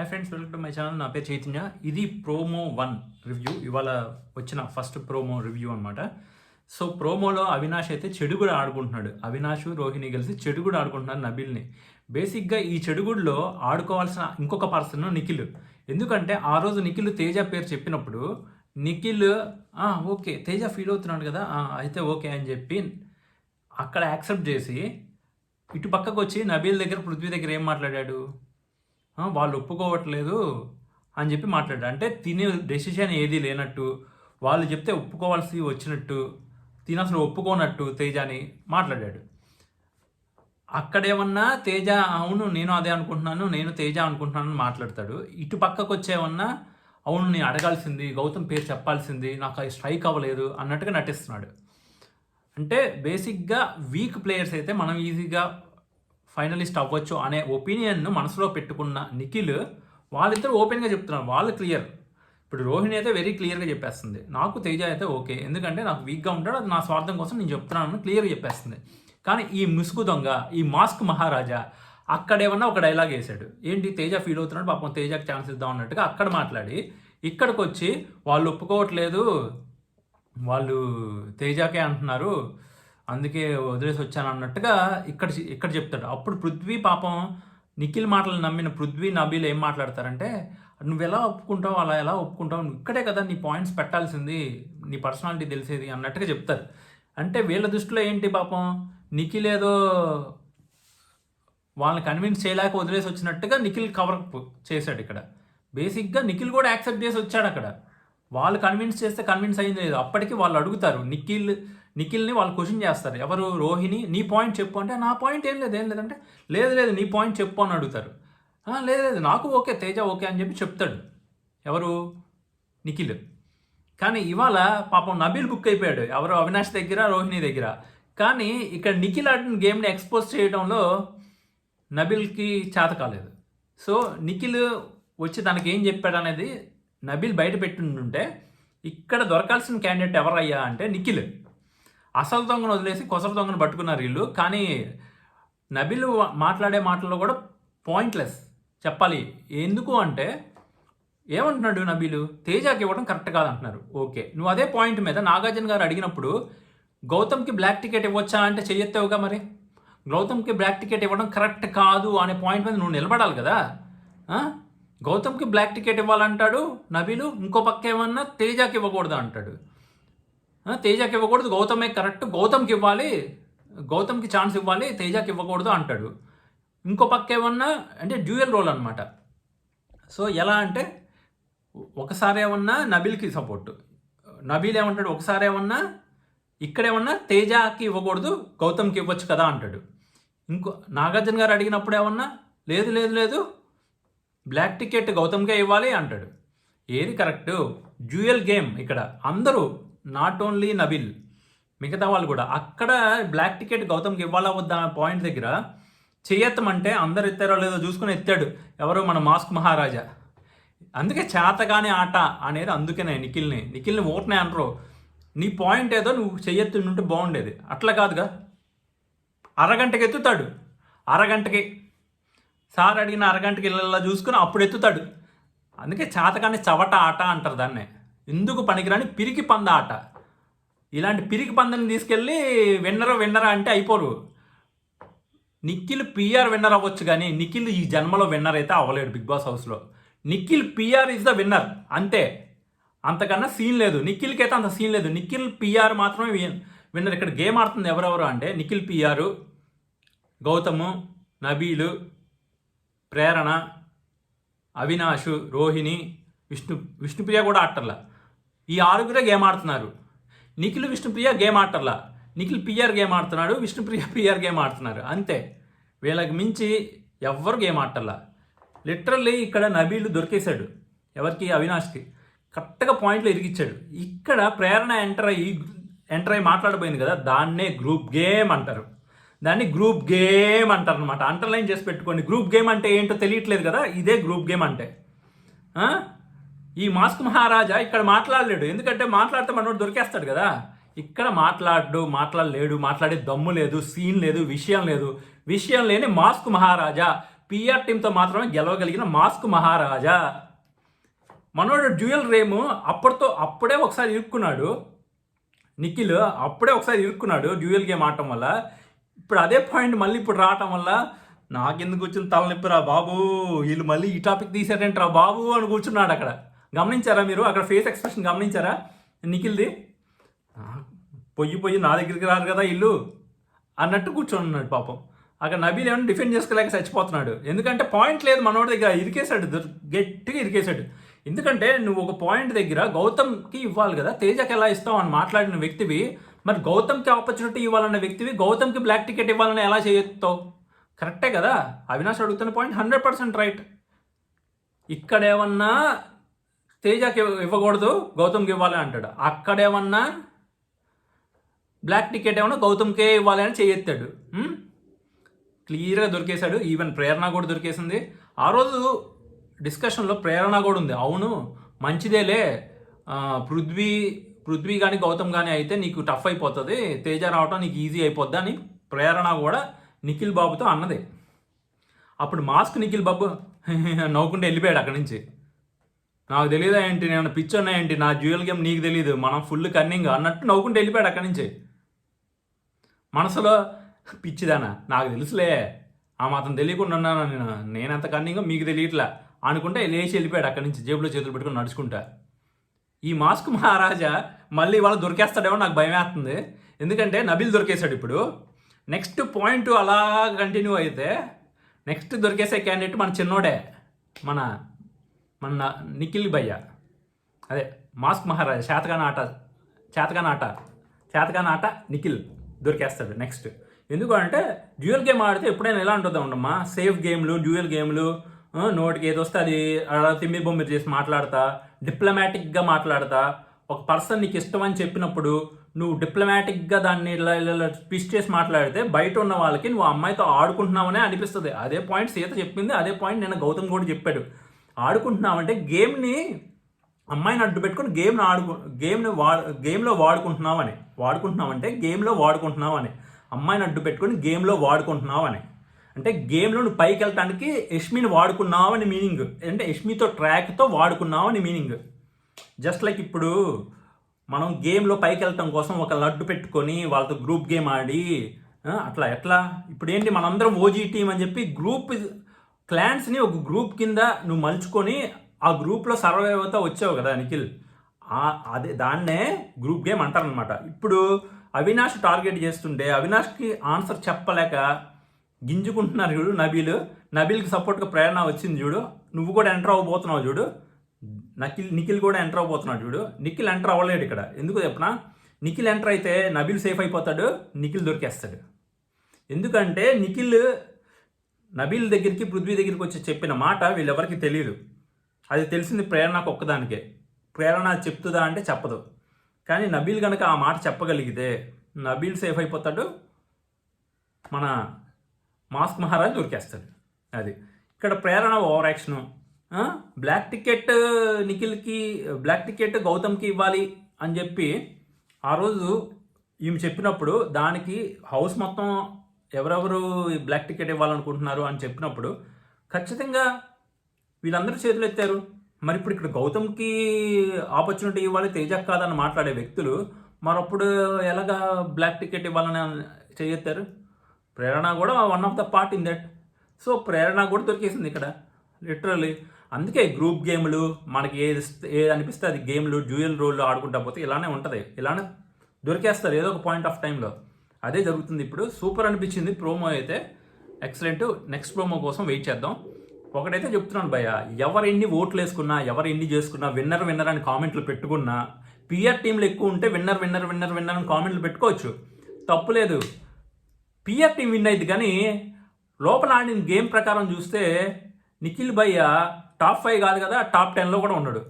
Hi friends, welcome to my channel. నా పేరు చైతన్య. ఇది ప్రోమో 1 రివ్యూ. ఇవాళ వచ్చిన ఫస్ట్ ప్రోమో రివ్యూ అనమాట. సో ప్రోమోలో అవినాష్ అయితే చెడుగుడు ఆడుకుంటున్నాడు. అవినాష్, రోహిణి కలిసి చెడుగుడు ఆడుకుంటున్నారు నబిల్ని. బేసిక్గా ఈ చెడుగుడులో ఆడుకోవాల్సిన ఇంకొక పర్సన్ నిఖిల్. ఎందుకంటే ఆ రోజు నిఖిల్ తేజ పేరు చెప్పినప్పుడు నిఖిల్ ఓకే తేజ ఫీల్ అవుతున్నాడు కదా, అయితే ఓకే అని చెప్పి అక్కడ యాక్సెప్ట్ చేసి ఇటు పక్కకు వచ్చి నబీల్ దగ్గర, పృథ్వీ దగ్గర ఏం మాట్లాడాడు, వాళ్ళు ఒప్పుకోవట్లేదు అని చెప్పి మాట్లాడాడు. అంటే తినే డెసిషన్ ఏది లేనట్టు, వాళ్ళు చెప్తే ఒప్పుకోవాల్సి వచ్చినట్టు, తిన అసలు ఒప్పుకోనట్టు తేజని మాట్లాడాడు. అక్కడేమన్నా తేజ అవును నేను అదే అనుకుంటున్నాను, నేను తేజ అనుకుంటున్నాను మాట్లాడతాడు. ఇటు పక్కకు వచ్చేమన్నా అవును నేను అడగాల్సింది, గౌతమ్ పేరు చెప్పాల్సింది, నాకు అది స్ట్రైక్ అవ్వలేదు అన్నట్టుగా నటిస్తున్నాడు. అంటే బేసిక్గా వీక్ ప్లేయర్స్ అయితే మనం ఈజీగా ఫైనలిస్ట్ అవ్వచ్చు అనే ఒపీనియన్ను మనసులో పెట్టుకున్న నిఖిల్ వాళ్ళిద్దరు ఓపెన్గా చెప్తున్నారు. వాళ్ళు క్లియర్. ఇప్పుడు రోహిణి అయితే వెరీ క్లియర్గా చెప్పేస్తుంది, నాకు తేజ అయితే ఓకే, ఎందుకంటే నాకు వీక్గా ఉంటాడు, అది నా స్వార్థం కోసం నేను చెప్తున్నాను క్లియర్గా చెప్పేస్తుంది. కానీ ఈ ముసుగు దొంగ, ఈ మాస్క్ మహారాజా అక్కడేమన్నా ఒక డైలాగ్ వేసాడు. ఏంటి తేజ ఫీల్ అవుతున్నాడు, పాపం తేజకి ఛాన్స్ ఇద్దాం అన్నట్టుగా అక్కడ మాట్లాడి ఇక్కడికి వచ్చి వాళ్ళు ఒప్పుకోవట్లేదు, వాళ్ళు తేజకే అంటున్నారు, అందుకే వదిలేసి వచ్చాను అన్నట్టుగా ఇక్కడ చెప్తాడు. అప్పుడు పృథ్వీ పాపం నిఖిల్ మాటలు నమ్మిన పృథ్వీ, నబీల్ ఏం మాట్లాడతారంటే, నువ్వు ఎలా ఒప్పుకుంటావు, అలా ఎలా ఒప్పుకుంటావు, నువ్వు ఇక్కడే కదా నీ పాయింట్స్ పెట్టాల్సింది, నీ పర్సనాలిటీ తెలిసేది అన్నట్టుగా చెప్తారు. అంటే వీళ్ళ దృష్టిలో ఏంటి, పాపం నిఖిల్ ఏదో వాళ్ళని కన్విన్స్ చేయలేక వదిలేసి వచ్చినట్టుగా నిఖిల్ కవరప్ చేశాడు. ఇక్కడ బేసిక్గా నిఖిల్ కూడా యాక్సెప్ట్ చేసి వచ్చాడు. అక్కడ వాళ్ళు కన్విన్స్ చేస్తే కన్విన్స్ అయింది లేదు. అప్పటికి వాళ్ళు అడుగుతారు నిఖిల్ని వాళ్ళు క్వశ్చన్ చేస్తారు. ఎవరు, రోహిణి నీ పాయింట్ చెప్పు అంటే, నా పాయింట్ ఏం లేదంటే, లేదు నీ పాయింట్ చెప్పు అని అడుగుతారు. లేదు నాకు ఓకే తేజ ఓకే అని చెప్పి చెప్తాడు. ఎవరు, నిఖిల్. కానీ ఇవాళ పాపం నబీల్ బుక్ అయిపోయాడు, ఎవరు, అవినాష్ దగ్గర, రోహిణి దగ్గర. కానీ ఇక్కడ నిఖిల్ ఆడిన గేమ్ని ఎక్స్పోజ్ చేయడంలో నబీల్కి చేత కాలేదు. సో నిఖిల్ వచ్చి తనకి ఏం చెప్పాడు అనేది నబీల్ బయట పెట్టుంటే ఇక్కడ దొరకాల్సిన క్యాండిడేట్ ఎవరయ్యా అంటే నిఖిల్. అసలు దొంగను వదిలేసి కొసరు దొంగను పట్టుకున్నారు వీళ్ళు. కానీ నబీల్ మాట్లాడే మాటల్లో కూడా పాయింట్లెస్ చెప్పాలి. ఎందుకు అంటే ఏమంటున్నాడు నబీలు, తేజకి ఇవ్వడం కరెక్ట్ కాదంటున్నారు. ఓకే, నువ్వు అదే పాయింట్ మీద నాగార్జున గారు అడిగినప్పుడు గౌతమ్కి బ్లాక్ టికెట్ ఇవ్వచ్చా అంటే చెయ్యొత్తావుగా, మరి గౌతమ్కి బ్లాక్ టికెట్ ఇవ్వడం కరెక్ట్ కాదు అనే పాయింట్ మీద నువ్వు నిలబడాలి కదా. గౌతమ్కి బ్లాక్ టికెట్ ఇవ్వాలంటాడు నబీలు, ఇంకో పక్క ఏమన్నా తేజకి ఇవ్వకూడదు అంటాడు. తేజకి ఇవ్వకూడదు, గౌతమే కరెక్ట్, గౌతమ్కి ఇవ్వాలి, గౌతమ్కి ఛాన్స్ ఇవ్వాలి, తేజకి ఇవ్వకూడదు అంటాడు. ఇంకో పక్క ఏమన్నా అంటే డ్యూయల్ రోల్ అనమాట. సో ఎలా అంటే ఒకసారి ఏమన్నా నబీల్కి సపోర్టు, నబీల్ ఏమంటాడు, ఒకసారి ఏమన్నా ఇక్కడేమన్నా తేజకి ఇవ్వకూడదు, గౌతమ్కి ఇవ్వచ్చు కదా అంటాడు. ఇంకో నాగార్జున గారు అడిగినప్పుడు ఏమన్నా లేదు బ్లాక్ టికెట్ గౌతమ్కే ఇవ్వాలి అంటాడు. ఏది కరెక్టు? డ్యూయల్ గేమ్ ఇక్కడ. అందరూ నాట్ ఓన్లీ నబీల్, మిగతా వాళ్ళు కూడా అక్కడ బ్లాక్ టికెట్ గౌతమ్కి ఇవ్వాలా వద్దా పాయింట్ దగ్గర చేయెత్తమంటే అందరు ఎత్తారో లేదో చూసుకుని ఎత్తాడు. ఎవరు, మన మాస్క్ మహారాజా. అందుకే చేతగానే ఆట అనేది. అందుకనే నిఖిల్ని ఓట్నే అనరు. నీ పాయింట్ ఏదో నువ్వు చెయ్యెత్తుంటే బాగుండేది, అట్లా కాదుగా. అరగంటకి ఎత్తుతాడు, అరగంటకి సార్ అడిగిన అరగంటకి ఇళ్ళ చూసుకుని అప్పుడు ఎత్తుతాడు. అందుకే చేతగానే చవట ఆట అంటారు దాన్నే. ఎందుకు పనికిరాని పిరికి పంద ఆట. ఇలాంటి పిరికి పందని తీసుకెళ్ళి విన్నరా అంటే అయిపోరు. నిఖిల్ పిఆర్ విన్నర్ అవ్వచ్చు, కానీ నిఖిల్ ఈ జన్మలో విన్నర్ అయితే అవ్వలేడు బిగ్ బాస్ హౌస్లో. Nikhil PR is the winner అంతే, అంతకన్నా సీన్ లేదు. నిఖిల్కి అయితే అంత సీన్ లేదు. నిఖిల్ పిఆర్ మాత్రమే విన్నర్. ఇక్కడ గేమ్ ఆడుతుంది ఎవరెవరు అంటే నిఖిల్ పిఆర్, గౌతము, నబీలు, ప్రేరణ, అవినాష్, రోహిణి, విష్ణుప్రియ కూడా ఆడటర్లా. ఈ ఆరుగురే గేమ్ ఆడుతున్నారు. నిఖిల్, విష్ణుప్రియ గేమ్ ఆడటర్లా. నిఖిల్ పిఆర్ గేమ్ ఆడుతున్నాడు, విష్ణుప్రియ పిఆర్ గేమ్ ఆడుతున్నారు అంతే. వీళ్ళకి మించి ఎవ్వరు గేమ్ ఆడటర్లా. లిటరల్లీ ఇక్కడ నబీలు దొరికేశాడు ఎవరికి, అవినాష్కి కరెక్ట్గా పాయింట్లో ఇరిగిచ్చాడు. ఇక్కడ ప్రేరణ ఎంటర్ అయ్యి మాట్లాడబోయింది కదా, దాన్నే గ్రూప్ గేమ్ అంటారు. దాన్ని గ్రూప్ గేమ్ అంటారు అనమాట. అండర్లైన్ చేసి పెట్టుకోండి. గ్రూప్ గేమ్ అంటే ఏంటో తెలియట్లేదు కదా, ఇదే గ్రూప్ గేమ్ అంటే. ఈ మాస్క్ మహారాజా ఇక్కడ మాట్లాడలేడు, ఎందుకంటే మాట్లాడితే మనోడు దొరికేస్తాడు కదా. ఇక్కడ మాట్లాడలేడు, మాట్లాడే దమ్ము లేదు, సీన్ లేదు, విషయం లేని మాస్క్ మహారాజా పిఆర్ టీంతో మాత్రమే గెలవగలిగిన మాస్క్ మహారాజా. మనోడు డ్యూయల్ రేము అప్పుడే ఒకసారి ఇరుక్కున్నాడు నిఖిల్, అప్పుడే ఒకసారి ఇరుక్కున్నాడు డ్యూయల్ గేమ్ ఆడటం వల్ల. ఇప్పుడు అదే పాయింట్ మళ్ళీ ఇప్పుడు రావటం వల్ల నాకెందుకు వచ్చిన తలనొప్పిరా బాబు, వీళ్ళు మళ్ళీ ఈ టాపిక్ తీసారంటరా బాబు అని కూర్చున్నాడు అక్కడ. గమనించారా మీరు అక్కడ ఫేస్ ఎక్స్ప్రెషన్ గమనించారా నిఖిల్ది? పొయ్యి నా దగ్గరికి రారు కదా ఇల్లు అన్నట్టు కూర్చొని ఉన్నాడు పాపం. అక్కడ నబీల్ ఏమన్నా డిఫెండ్ చేసుకోలేక చచ్చిపోతున్నాడు. ఎందుకంటే పాయింట్ లేదు మనోడి దగ్గర, ఇరికేశాడు, గట్టిగా ఇరికేశాడు. ఎందుకంటే నువ్వు ఒక పాయింట్ దగ్గర గౌతమ్కి ఇవ్వాలి కదా, తేజకి ఎలా ఇస్తావు అని మాట్లాడిన వ్యక్తివి, మరి గౌతమ్కి ఆపర్చునిటీ ఇవ్వాలన్న వ్యక్తివి గౌతమ్కి బ్లాక్ టికెట్ ఇవ్వాలని ఎలా చేయొస్తావు? కరెక్టే కదా. అవినాష్ అడుగుతున్న పాయింట్ 100% రైట్. ఇక్కడేమన్నా తేజకి ఇవ్వకూడదు గౌతమ్కి ఇవ్వాలి అంటాడు, అక్కడేమన్నా బ్లాక్ టికెట్ ఏమన్నా గౌతమ్కే ఇవ్వాలి అని చేయెత్తాడు. క్లియర్గా దొరికేశాడు. ఈవెన్ ప్రేరణ కూడా దొరికేసింది. ఆ రోజు డిస్కషన్లో ప్రేరణ కూడా ఉంది. అవును మంచిదేలే, పృథ్వీ కానీ గౌతమ్ కానీ అయితే నీకు టఫ్ అయిపోతుంది, తేజ రావటం నీకు ఈజీ అయిపోద్ది అని ప్రేరణ కూడా నిఖిల్ బాబుతో అన్నది. అప్పుడు మాస్క్ నిఖిల్ బాబు నవ్వుకుంటే వెళ్ళిపోయాడు అక్కడి నుంచి. నాకు తెలియదా ఏంటి, నేను పిచ్ ఉన్నాయేంటి, నా డ్యూయల్ గేమ్ నీకు తెలియదు, మనం ఫుల్ కన్నింగ్ అన్నట్టు నవ్వుకుంటే వెళ్ళిపోయాడు అక్కడి నుంచి. మనసులో పిచ్చిదానా, నాకు తెలుసులే, ఆ మాత్రం తెలియకుండా ఉన్నాను నేనంత కన్నింగో మీకు తెలియట్లా అనుకుంటే లేచి వెళ్ళిపోయాడు అక్కడి నుంచి, జేబులో చేతులు పెట్టుకుని నడుచుకుంటా. ఈ మాస్క్ మహారాజా మళ్ళీ వాళ్ళు దొరికేస్తాడేమో నాకు భయం వేస్తుంది. ఎందుకంటే నబీల్ దొరికేశాడు. ఇప్పుడు నెక్స్ట్ పాయింట్ అలా కంటిన్యూ అయితే నెక్స్ట్ దొరికేసే క్యాండిడేట్ మన చిన్నోడే, మన నిఖిల్ భయ్య, అదే మాస్క్ మహారాజా. చేతకాన ఆట నిఖిల్ దొరికేస్తాడు నెక్స్ట్. ఎందుకు అంటే డ్యూయల్ గేమ్ ఆడితే ఎప్పుడైనా ఎలా ఉంటుందా ఉండమ్మా, సేఫ్ గేమ్లు, డ్యూయల్ గేమ్లు, నోటికి ఏదో వస్తే అది తిమ్మిరి బొమ్మిరి చేసి మాట్లాడతా, డిప్లొమాటిక్గా మాట్లాడతా. ఒక పర్సన్ నీకు ఇష్టం అని చెప్పినప్పుడు నువ్వు డిప్లొమాటిక్గా దాన్ని ఇలా ట్విస్ట్ చేసి మాట్లాడితే బయట ఉన్న వాళ్ళకి నువ్వు అమ్మాయితో ఆడుకుంటున్నావనే అనిపిస్తుంది. అదే పాయింట్ సీత చెప్పింది, అదే పాయింట్ నేను గౌతమ్ కూడా చెప్పాడు. ఆడుకుంటున్నావంటే గేమ్ని అమ్మాయిని అడ్డు పెట్టుకొని గేమ్లో వాడుకుంటున్నావంటే గేమ్లో వాడుకుంటున్నావని, అమ్మాయిని అడ్డు పెట్టుకొని గేమ్లో వాడుకుంటున్నావని అంటే గేమ్లో నువ్వు పైకి వెళ్ళటానికి యష్మిని వాడుకున్నావని మీనింగ్. అంటే యష్మితో ట్రాక్తో వాడుకున్నావని మీనింగ్. జస్ట్ లైక్ ఇప్పుడు మనం గేమ్లో పైకి వెళ్ళటం కోసం ఒక లడ్డు పెట్టుకొని వాళ్ళతో గ్రూప్ గేమ్ ఆడి అట్లా ఎట్లా ఇప్పుడు ఏంటి మనందరం ఓజీ టీమ్ అని చెప్పి గ్రూప్ క్లాన్స్ని ఒక గ్రూప్ కింద నువ్వు మలుచుకొని ఆ గ్రూప్లో సర్వైవ్ అవుతా వచ్చావు కదా నిఖిల్, అదే దాన్నే గ్రూప్ గేమ్ అంటారనమాట. ఇప్పుడు అవినాష్ టార్గెట్ చేస్తుంటే అవినాష్కి ఆన్సర్ చెప్పలేక గింజుకుంటున్నారు చూడు నబీల్కి సపోర్ట్గా ప్రేరణ వచ్చింది చూడు, నువ్వు కూడా ఎంటర్ అవ్వబోతున్నావు చూడు, నిఖిల్ కూడా ఎంటర్ అవ్వబోతున్నాడు చూడు. నిఖిల్ ఎంటర్ అవ్వలేడు ఇక్కడ. ఎందుకు చెప్పనా, నిఖిల్ ఎంటర్ అయితే నబీల్ సేఫ్ అయిపోతాడు, నిఖిల్ దొరికేస్తాడు. ఎందుకంటే నిఖిల్ నబీల్ దగ్గరికి పృథ్వీ దగ్గరికి వచ్చి చెప్పిన మాట వీళ్ళెవరికి తెలియదు. అది తెలిసింది ప్రేరణకు ఒక్కదానికే. ప్రేరణ చెప్తుందా అంటే చెప్పదు. కానీ నబీల్ కనుక ఆ మాట చెప్పగలిగితే నబీల్ సేఫ్ అయిపోతాడు, మన మాస్క్ మహారాజ్ దొరికేస్తాడు. అది ఇక్కడ Prerana over action. Black ticket నిఖిల్కి, బ్లాక్ టికెట్ గౌతమ్కి ఇవ్వాలి అని చెప్పి ఆ రోజు ఈమె చెప్పినప్పుడు దానికి హౌస్ మొత్తం ఎవరెవరు బ్లాక్ టికెట్ ఇవ్వాలనుకుంటున్నారు అని చెప్పినప్పుడు ఖచ్చితంగా వీళ్ళందరూ చేతులు ఎత్తారు. మరి ఇప్పుడు ఇక్కడ గౌతమ్కి ఆపర్చునిటీ ఇవ్వాలి, తేజకు కాదని మాట్లాడే వ్యక్తులు మరప్పుడు ఎలాగా బ్లాక్ టికెట్ ఇవ్వాలని చేయెత్తారు? ప్రేరణ కూడా one of the part in that. So Prerana కూడా దొరికేసింది ఇక్కడ లిటరల్లీ. అందుకే గ్రూప్ గేమ్లు మనకి ఏది అనిపిస్తే అది గేమ్లు, డ్యూయల్ రోల్లో ఆడుకుంటా పోతే ఇలానే ఉంటుంది, ఇలానే దొరికేస్తారు ఏదో ఒక పాయింట్ ఆఫ్ టైంలో. అదే జరుగుతుంది ఇప్పుడు. సూపర్ అనిపించింది ప్రోమో అయితే, ఎక్సలెంట్. నెక్స్ట్ ప్రోమో కోసం వెయిట్ చేద్దాం. ఒకటైతే చెప్తున్నాను భయ్య, ఎవరు ఎన్ని ఓట్లు వేసుకున్నా, ఎవరు ఎన్ని చేసుకున్నా, విన్నర్ అని కామెంట్లు పెట్టుకున్నా, పిఆర్ టీంలు ఎక్కువ ఉంటే విన్నర్ అని కామెంట్లు పెట్టుకోవచ్చు, తప్పులేదు. పిఆర్ టీం విన్ అయింది. కానీ లోపల ఆడిన గేమ్ ప్రకారం చూస్తే నిఖిల్ భయ్య టాప్ 5 కాదు కదా, టాప్ 10లో కూడా ఉన్నాడు.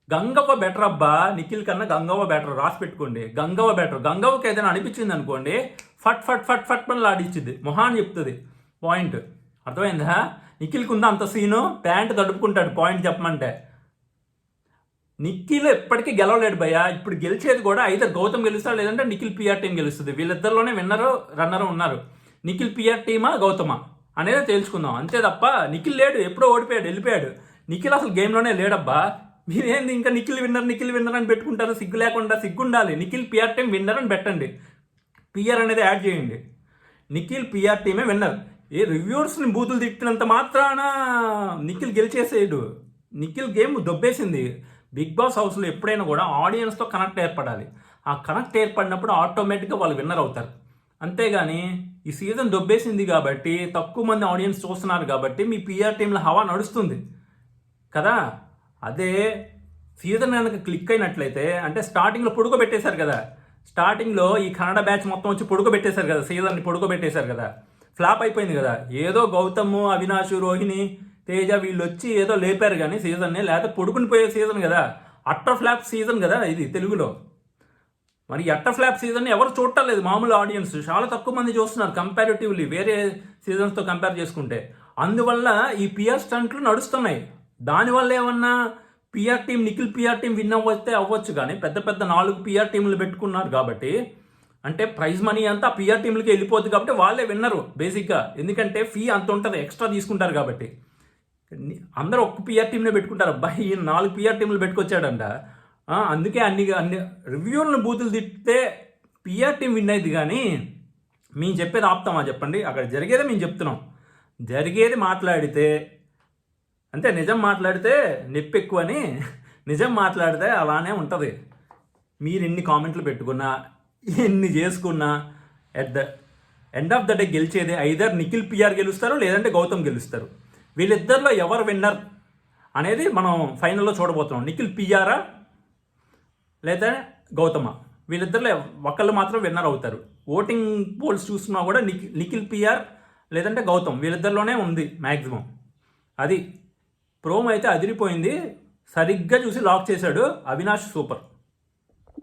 గంగవ్వ బెటర్ అబ్బా, నిఖిల్ కన్నా గంగవ్వ బెటర్, రాసి పెట్టుకోండి. గంగవ్వ బెటర్. గంగవ్వకి ఏదైనా అనిపించింది అనుకోండి, ఫట్ పని ఆడిచ్చింది, మొహాన్ని చెప్తుంది పాయింట్. అర్థమైందా? నిఖిల్కి ఉందా అంత సీను? ప్యాంట్ తడుపుకుంటాడు పాయింట్ చెప్పమంటే. నిఖిల్ ఎప్పటికీ గెలవలేడు భయ్య. ఇప్పుడు గెలిచేది కూడా అయితే గౌతమ్ గెలుస్తాడు, లేదంటే నిఖిల్ పిఆర్ టీం గెలుస్తుంది. వీళ్ళిద్దరిలోనే విన్నరు రన్నరు ఉన్నారు. నిఖిల్ పిఆర్ టీమా గౌతమా అనేది తేల్చుకుందాం. అంతే తప్ప నిఖిల్ లేడు, ఎప్పుడో ఓడిపోయాడు, వెళ్ళిపోయాడు. నిఖిల్ అసలు గేమ్లోనే లేడబ్బా. మీరేంది ఇంకా నిఖిల్ విన్నర్ అని పెట్టుకుంటారు? సిగ్గు లేకుండా, సిగ్గుండాలి. నిఖిల్ పిఆర్ టీం విన్నర్ అని పెట్టండి, పిఆర్ అనేది యాడ్ చేయండి. నిఖిల్ పిఆర్ టీమే విన్నర్. ఏ రివ్యూర్స్ని బూతులు తిట్టినంత మాత్రాన నిఖిల్ గెలిచేసేయడు. నిఖిల్ గేమ్ దొబ్బేసింది. బిగ్ బాస్ హౌస్లో ఎప్పుడైనా కూడా ఆడియన్స్తో కనెక్ట్ ఏర్పడాలి. ఆ కనెక్ట్ ఏర్పడినప్పుడు ఆటోమేటిక్గా వాళ్ళు విన్నర్ అవుతారు. అంతేగాని ఈ సీజన్ దొబ్బేసింది కాబట్టి, తక్కువ మంది ఆడియన్స్ చూస్తున్నారు కాబట్టి మీ పిఆర్ టీంలో హవా నడుస్తుంది కదా. అదే సీజన్ కనుక క్లిక్ అయినట్లయితే, అంటే స్టార్టింగ్లో పొడుకోబెట్టేశారు కదా, స్టార్టింగ్లో ఈ కన్నడ బ్యాచ్ మొత్తం వచ్చి పొడుకోబెట్టేశారు కదా, సీజన్ని పొడుకోబెట్టేశారు కదా, ఫ్లాప్ అయిపోయింది కదా. ఏదో గౌతమ్, అవినాష్, రోహిణి, తేజ వీళ్ళు వచ్చి ఏదో లేపారు కానీ సీజన్ని, లేకపోతే పొడుకుని పోయే సీజన్ కదా, అట్టర్ ఫ్లాప్ సీజన్ కదా ఇది తెలుగులో. మరి అట్టర్ ఫ్లాప్ సీజన్ని ఎవరు చూడటలేదు, మామూలు ఆడియన్స్ చాలా తక్కువ మంది చూస్తున్నారు కంపారిటివ్లీ వేరే సీజన్స్తో కంపేర్ చేసుకుంటే. అందువల్ల ఈ పిఆర్ స్టంట్లు నడుస్తున్నాయి. దానివల్ల ఏమన్నా PR team, Nikhil PR team win అవ్వచ్చు కానీ పెద్ద పెద్ద 4 పిఆర్ టీంలు పెట్టుకున్నారు కాబట్టి, అంటే ప్రైజ్ మనీ అంతా పిఆర్ టీంలకి వెళ్ళిపోతుంది కాబట్టి వాళ్ళే విన్నరు బేసిక్గా. ఎందుకంటే ఫీ అంత ఉంటుంది, ఎక్స్ట్రా తీసుకుంటారు కాబట్టి. అందరూ ఒక్క పిఆర్ టీంనే పెట్టుకుంటారు. అబ్బాయి 4 పిఆర్ టీంలు పెట్టుకొచ్చాడంట. అందుకే అన్ని రివ్యూలను బూతులు తిట్టితే పిఆర్ టీం విన్ అయింది. కానీ మేము చెప్పేది ఆపుతామా చెప్పండి? అక్కడ జరిగేదే మేము చెప్తున్నాం. జరిగేది మాట్లాడితే అంటే నిజం మాట్లాడితే నొప్పి ఎక్కువ అని, నిజం మాట్లాడితే అలానే ఉంటుంది. మీరు ఎన్ని కామెంట్లు పెట్టుకున్నా, ఎన్ని చేసుకున్నా, at the end of the day గెలిచేది ఐదర్ నిఖిల్ పిఆర్ గెలుస్తారు, లేదంటే గౌతమ్ గెలుస్తారు. వీళ్ళిద్దరిలో ఎవరు విన్నర్ అనేది మనం ఫైనల్లో చూడబోతున్నాం. నిఖిల్ పిఆరా లేదా గౌతమ, వీళ్ళిద్దరిలో ఒకళ్ళు మాత్రం విన్నర్ అవుతారు. ఓటింగ్ పోల్స్ చూస్తున్నా కూడా నిఖిల్ పిఆర్ లేదంటే గౌతమ్, వీళ్ళిద్దరిలోనే ఉంది మ్యాక్సిమం. అది ప్రోమో అయితే అదిరిపోయింది. సరిగ్గా చూసి లాక్ చేశాడు అవినాష్, సూపర్.